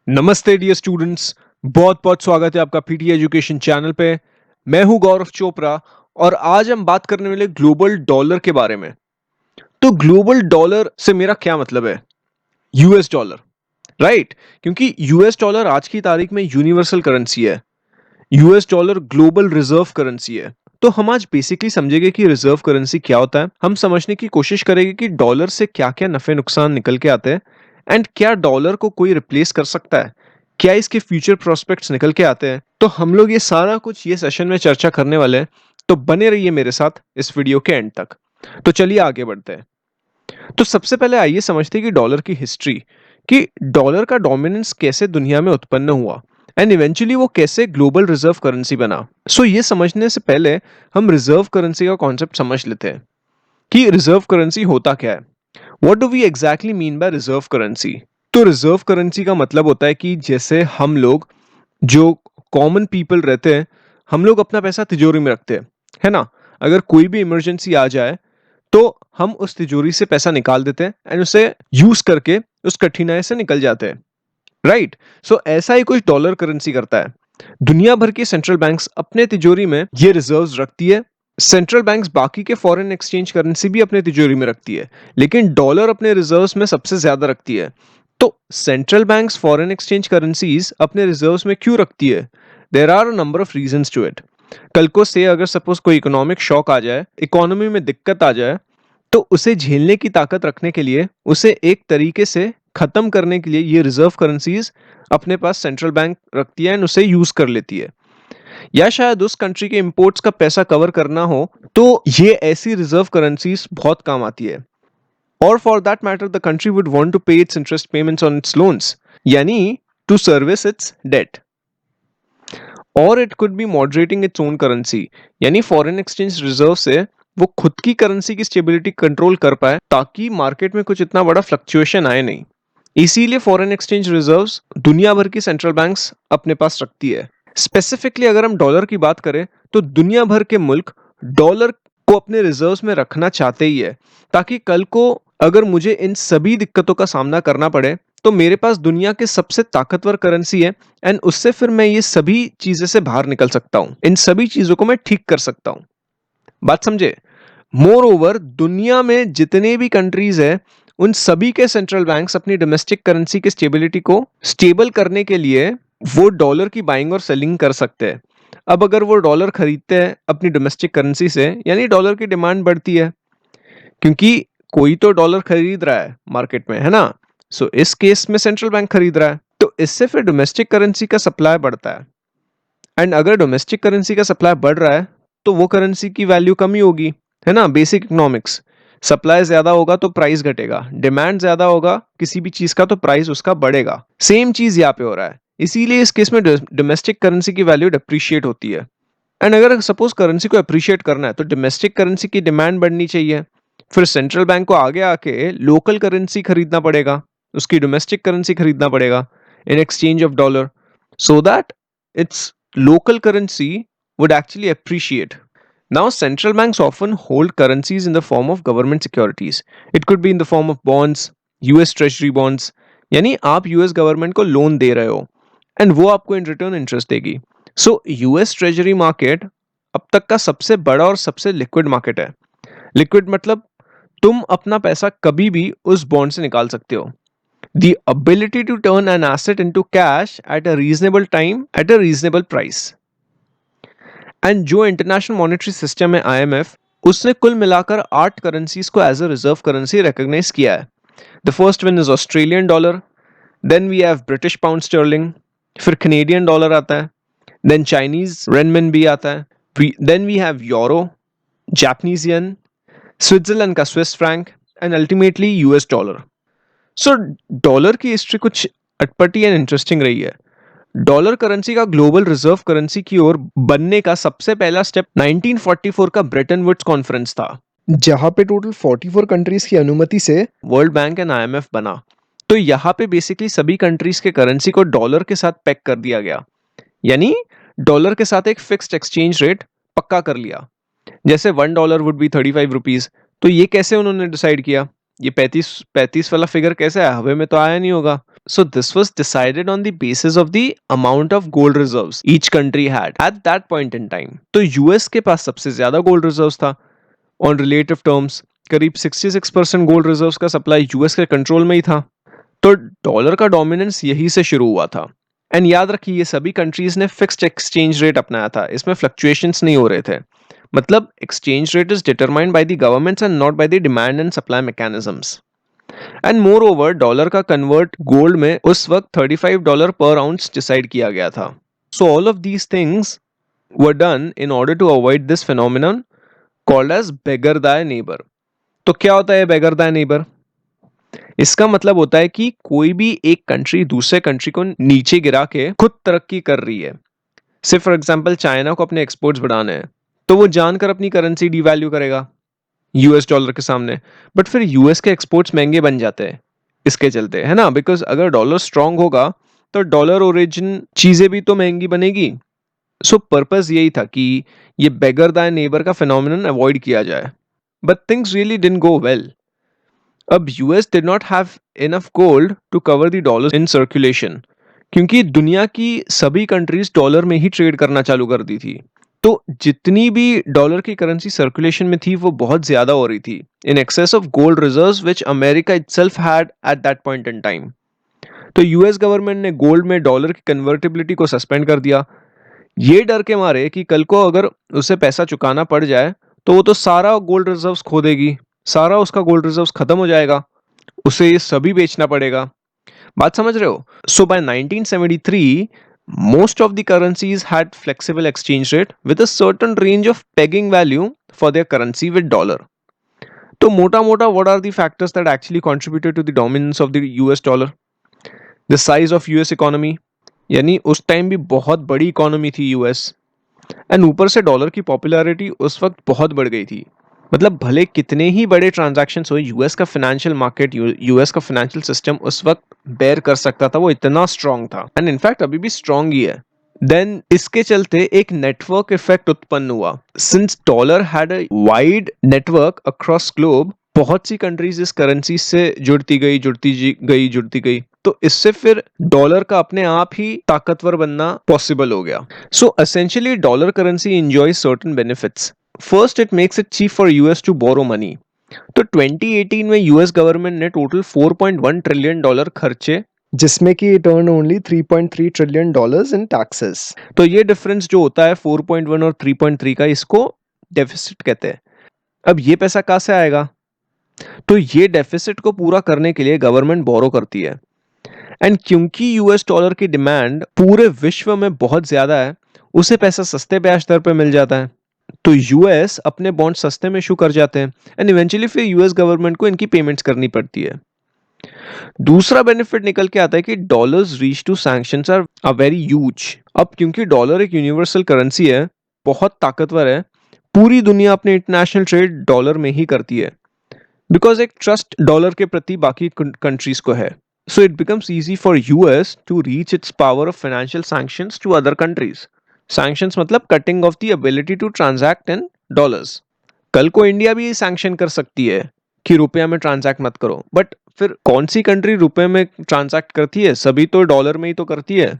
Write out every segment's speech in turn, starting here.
नमस्ते dear students. बहुत बहुत स्वागत है आपका पीटी एजुकेशन चैनल पे। मैं हूं गौरव चोपड़ा और आज हम बात करने वाले ग्लोबल डॉलर के बारे में। तो ग्लोबल डॉलर से मेरा क्या मतलब है? US dollar, right? क्योंकि यूएस डॉलर आज की तारीख में यूनिवर्सल करेंसी है। US dollar global reserve currency है। तो हम आज बेसिकली समझेंगे कि रिजर्व करेंसी क्या होता है। हम समझने की कोशिश करेंगे कि डॉलर से क्या क्या नफे नुकसान निकल के आते हैं एंड क्या डॉलर को कोई रिप्लेस कर सकता है, क्या इसके फ्यूचर प्रोस्पेक्ट्स निकल के आते हैं। तो हम लोग ये सारा कुछ ये सेशन में चर्चा करने वाले हैं। तो बने रहिए मेरे साथ इस वीडियो के एंड तक। तो चलिए आगे बढ़ते हैं। तो सबसे पहले आइए समझते हैं कि डॉलर की हिस्ट्री, कि डॉलर का डोमिनेंस कैसे दुनिया में उत्पन्न हुआ एंड इवेंचुअली वो कैसे ग्लोबल रिजर्व करेंसी बना। सो ये समझने से पहले हम रिजर्व करेंसी का कॉन्सेप्ट समझ लेते हैं कि रिजर्व करेंसी होता क्या है। What do we exactly mean by reserve currency? तो रिजर्व करेंसी का मतलब होता है कि जैसे हम लोग जो कॉमन पीपल रहते हैं, हम लोग अपना पैसा तिजोरी में रखते हैं, है ना? अगर कोई भी इमरजेंसी आ जाए तो हम उस तिजोरी से पैसा निकाल देते हैं एंड उसे यूज करके उस कठिनाई से निकल जाते हैं, राइट? सो ऐसा ही कुछ डॉलर करेंसी करता है। दुनिया भर की सेंट्रल बैंक्स अपने तिजोरी में ये रिजर्व्स रखती है। सेंट्रल बैंक्स बाकी के फॉरेन एक्सचेंज करेंसी भी अपने तिजोरी में रखती है, लेकिन डॉलर अपने रिजर्व्स में सबसे ज्यादा रखती है। तो central banks foreign exchange currencies अपने रिजर्व्स में क्यों रखती है? There are a number of reasons to it. कल को से अगर सपोज कोई इकोनॉमिक शॉक आ जाए, इकोनॉमी में दिक्कत आ जाए, तो उसे झेलने की ताकत रखने के लिए, उसे एक तरीके से खत्म करने के लिए ये रिजर्व करेंसीज अपने पास सेंट्रल बैंक रखती है एंड उसे यूज कर लेती है। या शायद उस कंट्री के इंपोर्ट्स का पैसा कवर करना हो तो ये ऐसी रिजर्व करेंसीज बहुत काम आती है। और for that matter the country would want to pay its interest payments on its loans, यानी टू सर्विस इट्स डेट। और it could be moderating its own currency, यानी फॉरेन एक्सचेंज रिजर्व से वो खुद की करेंसी की स्टेबिलिटी कंट्रोल कर पाए ताकि मार्केट में कुछ इतना बड़ा फ्लक्चुएशन आए नहीं। इसीलिए फॉरेन एक्सचेंज रिजर्व्स दुनिया भर की सेंट्रल बैंक्स अपने पास रखती है। स्पेसिफिकली अगर हम डॉलर की बात करें तो दुनिया भर के मुल्क डॉलर को अपने रिजर्व्स में रखना चाहते ही है, ताकि कल को अगर मुझे इन सभी दिक्कतों का सामना करना पड़े तो मेरे पास दुनिया के सबसे ताकतवर करेंसी है एंड उससे फिर मैं ये सभी चीजें से बाहर निकल सकता हूं, इन सभी चीजों को मैं ठीक कर सकता हूं। बात समझे? मोर ओवर दुनिया में जितने भी कंट्रीज है उन सभी के सेंट्रल बैंक्स अपनी डोमेस्टिक करेंसी की स्टेबिलिटी को स्टेबल करने के लिए वो डॉलर की बाइंग और सेलिंग कर सकते हैं। अब अगर वो डॉलर खरीदते हैं अपनी डोमेस्टिक करेंसी से, यानी डॉलर की डिमांड बढ़ती है, क्योंकि कोई तो डॉलर खरीद रहा है मार्केट में, है ना? सो इस केस में सेंट्रल बैंक खरीद रहा है, तो इससे फिर डोमेस्टिक करेंसी का सप्लाई बढ़ता है। एंड अगर डोमेस्टिक करेंसी का सप्लाई बढ़ रहा है तो वो करेंसी की वैल्यू कम ही होगी, है ना? Basic economics. सप्लाई ज्यादा होगा तो प्राइस घटेगा, डिमांड ज्यादा होगा किसी भी चीज का तो प्राइस उसका बढ़ेगा। सेम चीज यहाँ पे हो रहा है। इसीलिए इस केस में डोमेस्टिक करेंसी की वैल्यू डिप्रिशिएट होती है। एंड अगर सपोज करेंसी को अप्रिशिएट करना है तो डोमेस्टिक करेंसी की डिमांड बढ़नी चाहिए। फिर सेंट्रल बैंक को आगे आके लोकल करेंसी खरीदना पड़ेगा, उसकी डोमेस्टिक करेंसी खरीदना पड़ेगा in exchange of dollar, so that it's local currency would actually appreciate. Now, central banks often hold currencies in the form of government securities. It could be in the form of bonds, US treasury bonds. यानी आप US government को loan दे रहे हो and वो आपको in return interest देगी। So US treasury market अब तक का सबसे बड़ा और सबसे लिक्विड मार्केट है। लिक्विड मतलब तुम अपना पैसा कभी भी उस बॉन्ड से निकाल सकते हो। The ability to turn an asset into cash at a reasonable time at a reasonable price. And जो इंटरनेशनल मॉनेटरी सिस्टम है IMF, उसने कुल मिलाकर 8 करेंसीज को as a reserve currency recognize किया है। The first one is Australian dollar, then we have British pound sterling, फिर Canadian dollar आता है, देन चाइनीज रेनमिनबी आता है, then we have euro, Japanese yen, Switzerland का Swiss franc and ultimately US dollar. So dollar की history कुछ अटपटी and interesting रही है। डॉलर करेंसी का ग्लोबल रिजर्व करेंसी की ओर बनने का सबसे पहला स्टेप 1944 का ब्रेटन वुड्स कॉन्फ्रेंस था, जहां पे टोटल 44 कंट्रीज की अनुमति से वर्ल्ड बैंक एंड IMF बना। तो यहाँ पे बेसिकली सभी कंट्रीज के करेंसी को डॉलर के साथ पैक कर दिया गया, यानी डॉलर के साथ एक फिक्स्ड एक्सचेंज रेट पक्का कर लिया। जैसे $1 वुड बी 35 रुपीज। तो ये कैसे उन्होंने डिसाइड किया? ये 35 वाला फिगर कैसे आया, हवा में तो आया नहीं होगा। So this was decided on the basis of the amount of gold reserves each country had at that point in time. तो यूएस के पास सबसे ज्यादा गोल्ड रिजर्व्स था ऑन रिलेटिव टर्म्स। करीब 66% गोल्ड रिजर्व्स का सप्लाई यूएस के control में ही था। तो डॉलर का डोमिनेंस यही से शुरू हुआ था। एंड याद रखिए ये सभी कंट्रीज ने फिक्स्ड एक्सचेंज रेट अपनाया था, इसमें फ्लक्चुएशंस नहीं हो रहे थे। मतलब exchange rate is determined by the governments and not by the demand and supply mechanisms. And more over dollar का कन्वर्ट गोल्ड में उस वक्त $35 पर आउंस डिसाइड किया गया था। So all of these things were done in order to avoid this phenomenon called as beggar thy neighbour. तो क्या होता है बेगर दाय नेबर? इसका मतलब होता है कि कोई भी एक कंट्री दूसरे कंट्री को नीचे गिरा के खुद तरक्की कर रही है। से फॉर एग्जांपल चाइना को अपने एक्सपोर्ट्स बढ़ाने हैं तो वो जानकर अपनी करेंसी डिवैल्यू करेगा यूएस डॉलर के सामने, बट फिर यूएस के एक्सपोर्ट्स महंगे बन जाते हैं इसके चलते, है ना? बिकॉज अगर डॉलर स्ट्रांग होगा तो डॉलर ओरिजिन चीजें भी तो महंगी बनेगी। सो पर्पस यही था कि ये बेगर दैन नेबर का फिनोमिनन अवॉइड किया जाए। But things really didn't go well. अब US did not have enough gold to cover the dollar in circulation, क्योंकि दुनिया की सभी कंट्रीज डॉलर में ही ट्रेड करना चालू कर दी थी। तो जितनी भी डॉलर की करेंसी सर्कुलेशन में थी वो बहुत ज्यादा हो रही थी, in excess of gold reserves which America itself had at that point in time. तो यूएस गवर्नमेंट ने गोल्ड में डॉलर की कन्वर्टिबिलिटी को सस्पेंड कर दिया, ये डर के मारे कि कल को अगर उसे पैसा चुकाना पड़ जाए तो वो तो सारा गोल्ड रिजर्व्स खो देगी, सारा उसका गोल्ड रिजर्व्स खत्म हो जाएगा, उसे ये सभी बेचना पड़ेगा। बात समझ रहे हो? सो bye 1973 most of the currencies had flexible exchange rate with a certain range of pegging value for their currency with dollar. तो मोटा मोटा what are the factors that actually contributed to the dominance of the US dollar? The size of US economy, यानी उस time भी बहुत बड़ी economy थी US, and ऊपर से डॉलर की पॉपुलैरिटी उस वक्त बहुत बढ़ गई थी। मतलब भले कितने ही बड़े ट्रांजैक्शंस हो, यूएस का फाइनेंशियल मार्केट, यूएस का फाइनेंशियल सिस्टम उस वक्त बेयर कर सकता था, वो इतना स्ट्रांग था, एंड इनफैक्ट अभी भी स्ट्रांग ही है। देन इसके चलते एक नेटवर्क इफेक्ट उत्पन्न हुआ। Since dollar had a wide network across globe, बहुत सी कंट्रीज इस करेंसी से जुड़ती गई, तो इससे फिर डॉलर का अपने आप ही ताकतवर बनना पॉसिबल हो गया। So essentially dollar currency enjoy certain benefits. First, it makes it cheap for US to borrow money. तो 2018 में यूएस गवर्नमेंट ने टोटल $4.1 ट्रिलियन खर्चे, जिसमें कि it earn only $3.3 trillion in taxes. तो ये डिफरेंस जो होता है 4.1 और 3.3 का, इसको डेफिसिट कहते हैं। अब ये पैसा कहाँ से आएगा? तो ये डेफिसिट को पूरा करने के लिए गवर्नमेंट बोरो करती है, एंड क्योंकि यूएस डॉलर की डिमांड पूरे विश्व में बहुत ज्यादा है, उसे पैसा सस्ते ब्याज दर पे मिल जाता है, तो यूएस अपने बॉन्ड सस्ते में इशू कर जाते हैं, एंड इवेंचुअली फिर यूएस गवर्नमेंट को इनकी पेमेंट्स करनी पड़ती है। दूसरा बेनिफिट निकल के आता है कि dollars reach to sanctions are very huge. अब क्योंकि डॉलर एक यूनिवर्सल करेंसी है, बहुत ताकतवर है, पूरी दुनिया अपने इंटरनेशनल ट्रेड डॉलर में ही करती है, बिकॉज एक ट्रस्ट डॉलर के प्रति बाकी कंट्रीज को है। So it becomes easy for US to reach its power of financial sanctions to other countries. Sanctions मतलब cutting off the ability to transact in dollars. कल को इंडिया भी सैंक्शन कर सकती है कि रुपया में ट्रांजैक्ट मत करो, बट फिर कौन सी कंट्री रुपए में ट्रांजैक्ट करती है? सभी तो डॉलर में ही तो करती है।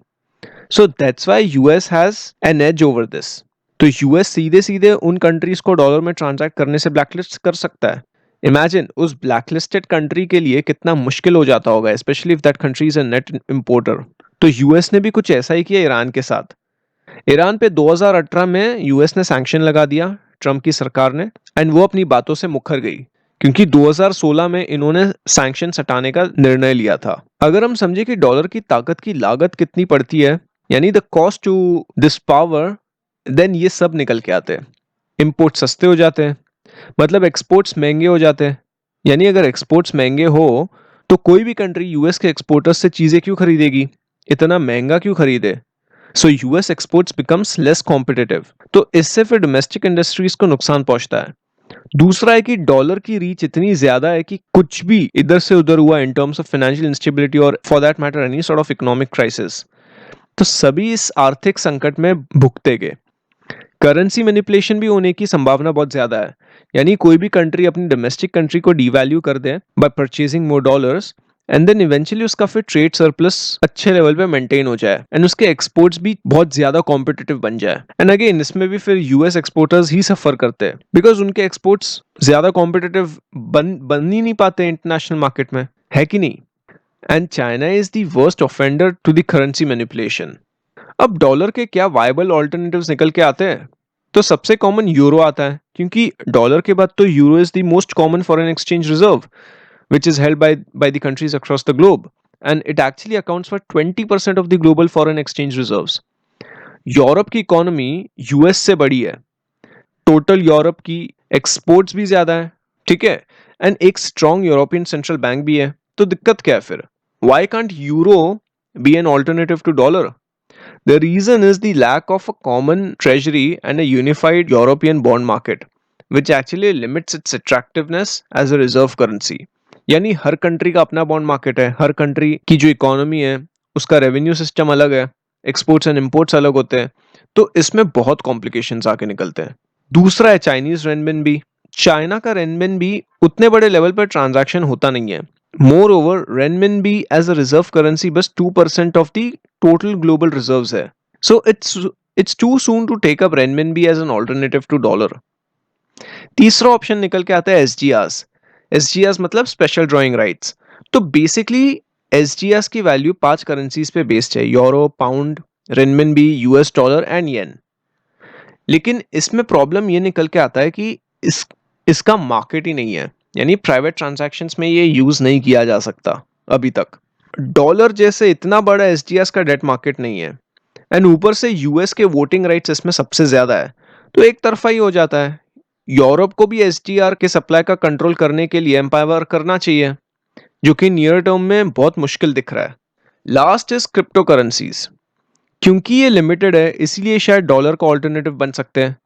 So that's why US has an edge over this. तो US सीधे सीधे उन कंट्रीज को डॉलर में ट्रांजैक्ट करने से ब्लैकलिस्ट कर सकता है। इमेजिन उस ब्लैकलिस्टेड कंट्री के लिए कितना मुश्किल हो जाता होगा, specially if that country is a net importer. तो यूएस ने भी कुछ ऐसा ही किया ईरान के साथ। ईरान पे 2018 में यूएस ने सैंक्शन लगा दिया, ट्रम्प की सरकार ने, एंड वो अपनी बातों से मुकर गई, क्योंकि 2016 में इन्होंने सैंक्शन हटाने का निर्णय लिया था। अगर हम समझे कि डॉलर की ताकत की लागत कितनी पड़ती है, यानी the cost to this power, then ये सब निकल के आते हैं। इंपोर्ट सस्ते हो जाते हैं, मतलब एक्सपोर्ट्स महंगे हो जाते हैं। यानी अगर एक्सपोर्ट्स महंगे हो तो कोई भी कंट्री यूएस के एक्सपोर्टर्स से चीजें क्यों खरीदेगी, इतना महंगा क्यों खरीदे? So US exports becomes less competitive, तो इससे फिर डोमेस्टिक इंडस्ट्रीज को नुकसान पहुंचता है। दूसरा है कि डॉलर की रीच इतनी ज्यादा है कि कुछ भी इधर से उधर हुआ in terms of financial instability और for that matter any sort of economic crisis, तो सभी इस आर्थिक संकट में भुगतेंगे। करेंसी मैनिपुलेशन भी होने की संभावना बहुत ज्यादा है, यानी कोई भी कंट्री अपनी डोमेस्टिक कंट्री को डीवैल्यू कर दे by purchasing more dollars and then eventually उसका फिर ट्रेड सरप्लस अच्छे लेवल पे मेंटेन हो जाए एंड उसके एक्सपोर्ट्स भी बहुत ज्यादा कॉम्पिटिटिव बन जाए। एंड अगेन इसमें भी फिर यूएस एक्सपोर्टर्स ही सफर करते हैं बिकॉज उनके एक्सपोर्ट्स ज्यादा कॉम्पिटिटिव बन ही नहीं पाते इंटरनेशनल मार्केट में, है कि नहीं। And China is the worst offender to the currency manipulation. अब डॉलर के क्या वायबल ऑल्टरनेटिव्स निकल के आते हैं? तो सबसे कॉमन यूरो आता है, क्योंकि डॉलर के बाद तो euro is the most common foreign exchange reserve which is held by the countries across the globe, and it actually accounts for 20% of the global foreign exchange reserves. Europe की economy US से बड़ी है, total Europe की exports भी ज्यादा है, ठीक है, एंड एक स्ट्रॉन्ग यूरोपियन सेंट्रल बैंक भी है। तो दिक्कत क्या है फिर? Why can't euro be an alternative to dollar? The reason is the lack of a common treasury and a unified European bond market, which actually limits its attractiveness as a reserve currency. यानी हर country का अपना bond market है, हर country की जो economy है उसका revenue system अलग है, एक्सपोर्ट्स एंड इंपोर्ट्स अलग होते हैं, तो इसमें बहुत कॉम्प्लिकेशंस आके निकलते हैं। दूसरा है चाइनीज रेनमिनबी। चाइना का रेनमिनबी उतने बड़े लेवल पर ट्रांजैक्शन होता नहीं है। Moreover renminbi as a reserve currency बस 2% of the total global reserves है। So it's too soon to take up renminbi as an alternative to dollar. तीसरा ऑप्शन निकल के आता है एसजीआरस। एसजीआरस मतलब स्पेशल ड्रॉइंग राइट्स। तो basically SGRs की वैल्यू 5 करेंसीज पे बेस्ड है, euro, pound, renminbi, US dollar and येन। लेकिन इसमें प्रॉब्लम ये निकल के आता है कि इसका मार्केट ही नहीं है, यानी प्राइवेट ट्रांजैक्शंस में ये यूज नहीं किया जा सकता अभी तक। डॉलर जैसे इतना बड़ा एसजीआरस का डेट मार्केट नहीं है, एंड ऊपर से यूएस के वोटिंग राइट्स इसमें सबसे ज्यादा है, तो एक तरफा ही हो जाता है। यूरोप को भी एसडीआर के सप्लाई का कंट्रोल करने के लिए एम्पावर करना चाहिए, जो कि नियर टर्म में बहुत मुश्किल दिख रहा है। Last is crypto currencies. क्योंकि ये लिमिटेड है इसलिए शायद डॉलर का ऑल्टरनेटिव बन सकते हैं,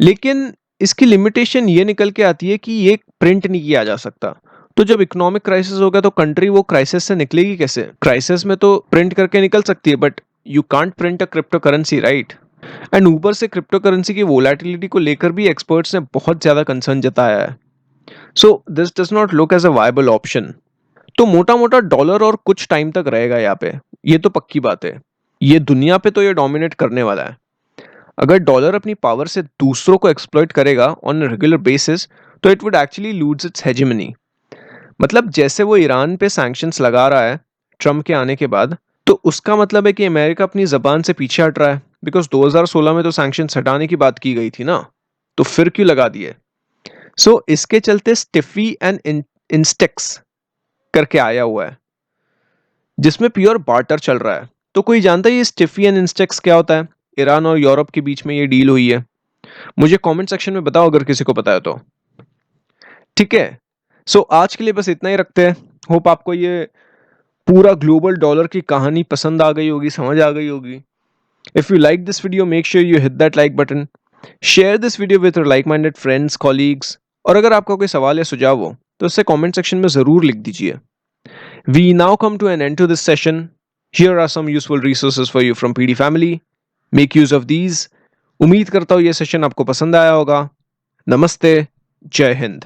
लेकिन इसकी लिमिटेशन ये निकल के आती है कि ये प्रिंट नहीं किया जा सकता। तो जब इकोनॉमिक क्राइसिस होगा तो कंट्री वो क्राइसिस से निकलेगी कैसे? क्राइसिस में तो प्रिंट करके निकल सकती है, but you can't print a crypto currency, right? And ऊपर से क्रिप्टो करेंसी की वोलेटिलिटी को लेकर भी एक्सपर्ट्स ने बहुत ज्यादा कंसर्न जताया है। So this does not look as a viable option. तो मोटा मोटा डॉलर और कुछ टाइम तक रहेगा यहाँ पे, ये तो पक्की बात है। ये दुनिया पे तो ये डोमिनेट करने वाला है। अगर डॉलर अपनी पावर से दूसरों को एक्सप्लॉइट करेगा ऑन रेगुलर बेसिस, तो it would actually lose its hegemony. मतलब जैसे वो ईरान पे सैंक्शंस लगा रहा है ट्रम्प के आने के बाद, तो उसका मतलब है कि अमेरिका अपनी जबान से पीछे हट रहा है, बिकॉज 2016 में तो सैंक्शंस हटाने की बात की गई थी ना, तो फिर क्यों लगा दिए? सो इसके चलते स्टिफी एंड इंस्टेक्स करके आया हुआ है, जिसमें प्योर बार्टर चल रहा है। तो कोई जानता है ये स्टिफी एंड इंस्टेक्स क्या होता है? ईरान और यूरोप के बीच में ये डील हुई है। मुझे कमेंट सेक्शन में बताओ अगर किसी को पता है तो। ठीक है, सो आज के लिए बस इतना ही रखते हैं। होप आपको ये पूरा ग्लोबल डॉलर की कहानी पसंद आ गई होगी, समझ आ गई होगी। If you like this video make sure you hit that like button, share this video with your like minded friends, colleagues, और अगर आपका कोई सवाल या सुझाव हो तो उसे कमेंट सेक्शन में जरूर लिख दीजिए। We now come to an end to this session. Here are some useful resources for you from PD family. Make use of these. उम्मीद करता हूँ ये सेशन आपको पसंद आया होगा। नमस्ते, जय हिंद।